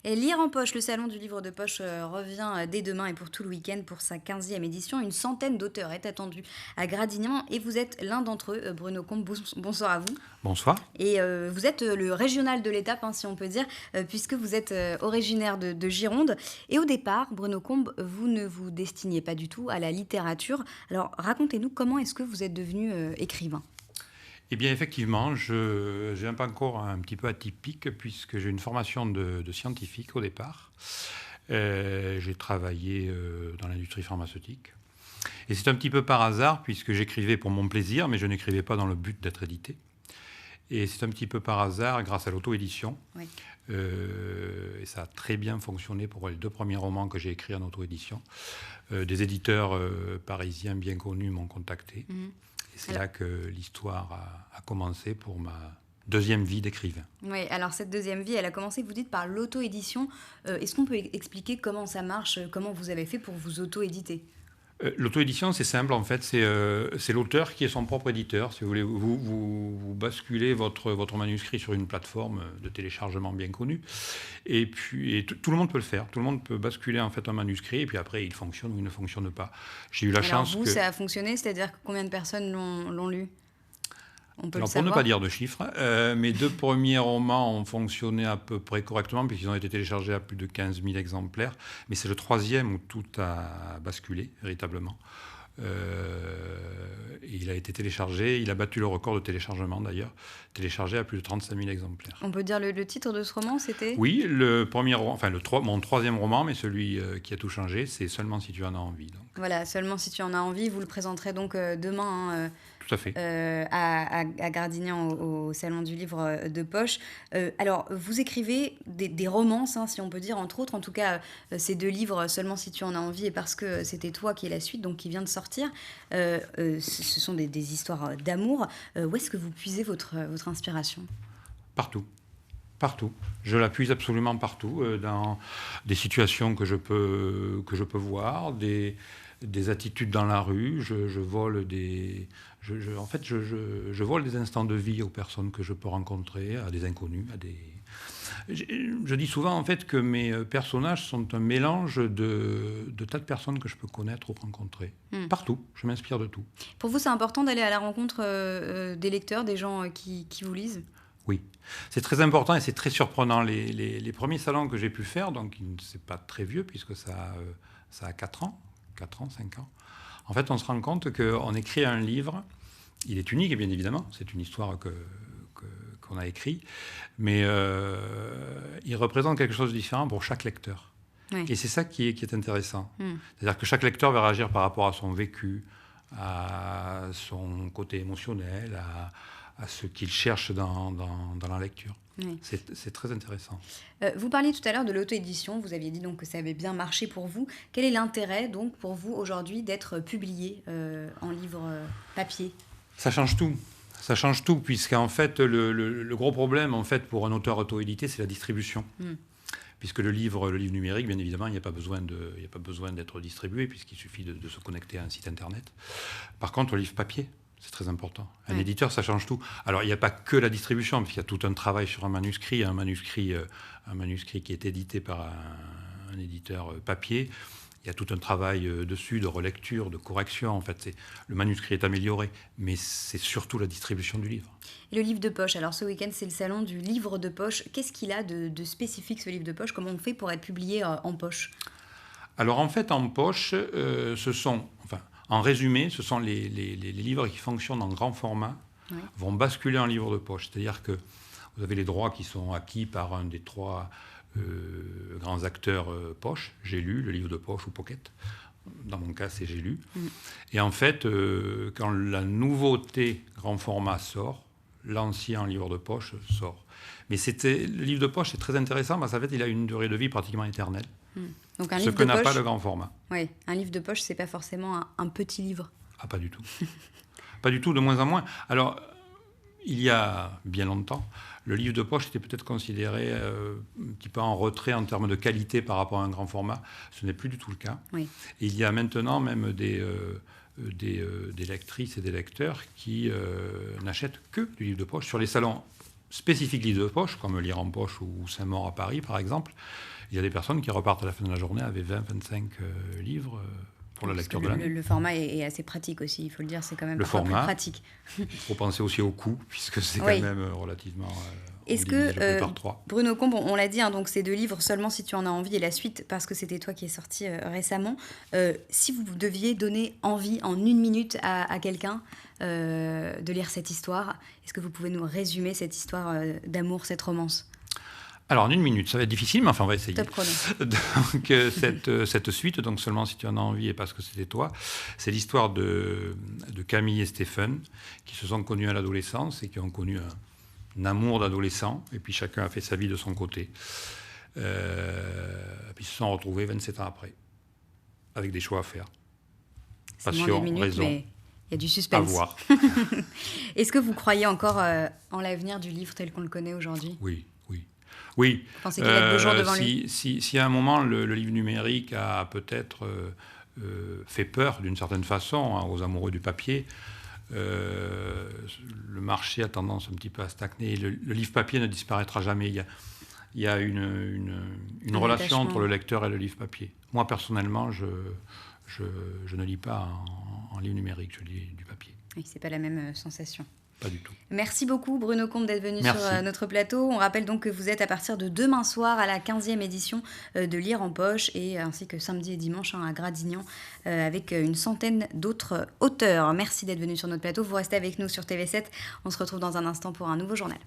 Et Lire en poche, le salon du livre de poche revient dès demain et pour tout le week-end pour sa 15e édition. Une centaine d'auteurs est attendue à Gradignan et vous êtes l'un d'entre eux, Bruno Combe. Bonsoir à vous. Bonsoir. Et vous êtes le régional de l'étape, hein, si on peut dire, puisque vous êtes originaire de Gironde. Et au départ, Bruno Combe, vous ne vous destiniez pas du tout à la littérature. Alors racontez-nous, comment est-ce que vous êtes devenu écrivain ? Eh bien, effectivement, j'ai un parcours un petit peu atypique puisque j'ai une formation de scientifique au départ. J'ai travaillé dans l'industrie pharmaceutique. Et c'est un petit peu par hasard puisque j'écrivais pour mon plaisir, mais je n'écrivais pas dans le but d'être édité. Et c'est un petit peu par hasard, grâce à l'auto-édition. Oui. Et ça a très bien fonctionné pour les 2 premiers romans que j'ai écrits en auto-édition. Des éditeurs parisiens bien connus m'ont contacté. Mhm. Et c'est là que l'histoire a commencé pour ma deuxième vie d'écrivain. Oui, alors cette deuxième vie, elle a commencé, vous dites, par l'auto-édition. Est-ce qu'on peut expliquer comment ça marche, comment vous avez fait pour vous auto-éditer ? L'auto-édition, c'est simple, en fait, c'est l'auteur qui est son propre éditeur. Si vous voulez, vous basculez votre manuscrit sur une plateforme de téléchargement bien connue, et puis tout le monde peut le faire. Tout le monde peut basculer en fait un manuscrit, et puis après, il fonctionne ou il ne fonctionne pas. J'ai eu la Alors chance vous, que... ça a fonctionné, c'est-à-dire que combien de personnes l'ont lu ? On peut Alors, le pour ne savoir. pas dire de chiffres, mes 2 premiers romans ont fonctionné à peu près correctement, puisqu'ils ont été téléchargés à plus de 15 000 exemplaires. Mais c'est le 3e où tout a basculé, véritablement. Et il a été téléchargé, il a battu le record de téléchargement d'ailleurs, téléchargé à plus de 35 000 exemplaires. On peut dire le titre de ce roman, c'était ? Oui, le premier roman, enfin mon 3e roman, mais celui qui a tout changé, c'est Seulement si tu en as envie. Donc. Voilà, Seulement si tu en as envie. Vous le présenterez donc demain, hein, Tout à fait. à Gradignan au Salon du Livre de Poche. Alors, vous écrivez des romances, hein, si on peut dire, entre autres. En tout cas, ces 2 livres, Seulement si tu en as envie et Parce que c'était toi, qui est la suite, donc qui vient de sortir. Ce sont des histoires d'amour. Où est-ce que vous puisez votre inspiration ? Partout. Partout. Je la puise absolument partout, dans des situations que je peux voir, des attitudes dans la rue. Je vole je vole des instants de vie aux personnes que je peux rencontrer, à des inconnus, Je dis souvent en fait que mes personnages sont un mélange de tas de personnes que je peux connaître ou rencontrer. Partout. Je m'inspire de tout. Pour vous, c'est important d'aller à la rencontre des lecteurs, des gens qui vous lisent ? Oui, c'est très important et c'est très surprenant. Les premiers salons que j'ai pu faire, donc c'est pas très vieux puisque ça a 4 ans, 5 ans. En fait, on se rend compte qu'on écrit un livre, il est unique bien évidemment, c'est une histoire qu'on a écrite, mais il représente quelque chose de différent pour chaque lecteur. Oui. Et c'est ça qui est intéressant. C'est-à-dire que chaque lecteur va réagir par rapport à son vécu, à son côté émotionnel, à ce qu'il cherche dans la lecture. Oui. C'est très intéressant. Vous parliez tout à l'heure de l'auto-édition. Vous aviez dit donc que ça avait bien marché pour vous. Quel est l'intérêt donc pour vous aujourd'hui d'être publié en livre papier ? Ça change tout. Ça change tout, puisqu'en fait, le gros problème en fait, pour un auteur auto-édité, c'est la distribution. Puisque le livre numérique, bien évidemment, il n'y a pas besoin d'être distribué, puisqu'il suffit de se connecter à un site internet. Par contre, le livre papier, c'est très important. Un éditeur, ça change tout. Alors, il n'y a pas que la distribution, puisqu'il y a tout un travail sur un manuscrit qui est édité par un éditeur papier. Il y a tout un travail dessus, de relecture, de correction. En fait, le manuscrit est amélioré, mais c'est surtout la distribution du livre. Et le livre de poche, alors ce week-end, c'est le salon du livre de poche. Qu'est-ce qu'il a de spécifique, ce livre de poche ? Comment on fait pour être publié en poche ? Alors, en fait, en poche, en résumé, ce sont les livres qui fonctionnent en grand format, vont basculer en livre de poche. C'est-à-dire que vous avez les droits qui sont acquis par un des 3 grands acteurs poche. J'ai lu le livre de poche ou Pocket. Dans mon cas, c'est J'ai lu. Et en fait, quand la nouveauté grand format sort, l'ancien livre de poche sort. Mais le livre de poche, c'est très intéressant parce qu'en fait, il a une durée de vie pratiquement éternelle. Donc un Ce livre que de n'a poche, pas le grand format. Oui, un livre de poche, c'est pas forcément un petit livre. Ah, pas du tout. Pas du tout, de moins en moins. Alors, il y a bien longtemps, le livre de poche était peut-être considéré un petit peu en retrait en termes de qualité par rapport à un grand format. Ce n'est plus du tout le cas. Oui. Et il y a maintenant même des lectrices et des lecteurs qui n'achètent que du livre de poche. Sur les salons spécifiques livres de poche, comme Lire en poche ou Saint-Maur à Paris, par exemple, Il y a des personnes qui repartent à la fin de la journée avec 20-25 livres pour la lecture de l'année. Le format est assez pratique aussi, il faut le dire, c'est quand même Le parfois format, plus pratique. Il faut penser aussi au coût, puisque c'est Oui. quand même relativement... Est-ce que, Bruno Combe, on l'a dit, hein, donc ces 2 livres, Seulement si tu en as envie, et la suite, parce que c'était toi qui est sorti récemment, si vous deviez donner envie en 1 minute à quelqu'un de lire cette histoire, est-ce que vous pouvez nous résumer cette histoire d'amour, cette romance ? Alors, en 1 minute, ça va être difficile, mais enfin, on va essayer. Top chrono. Donc, cette suite, donc Seulement si tu en as envie et parce que c'était toi, c'est l'histoire de Camille et Stéphane, qui se sont connus à l'adolescence et qui ont connu un amour d'adolescent, et puis chacun a fait sa vie de son côté. Puis ils se sont retrouvés 27 ans après, avec des choix à faire. Passion, raison, mais il y a du suspense. à voir. Est-ce que vous croyez encore en l'avenir du livre tel qu'on le connaît aujourd'hui ? Oui. Vous pensez qu'il y a 2 jours devant lui ? Si à un moment le livre numérique a peut-être fait peur d'une certaine façon aux amoureux du papier, le marché a tendance un petit peu à stagner. Le livre papier ne disparaîtra jamais. Il y a une relation entre le lecteur et le livre papier. Moi, personnellement, je ne lis pas en livre numérique, je lis du papier. Oui, c'est pas la même sensation. Pas du tout. Merci beaucoup Bruno Combe d'être venu sur notre plateau. On rappelle donc que vous êtes à partir de demain soir à la 15e édition de Lire en poche et ainsi que samedi et dimanche à Gradignan avec une centaine d'autres auteurs. Merci d'être venu sur notre plateau. Vous restez avec nous sur TV7. On se retrouve dans un instant pour un nouveau journal.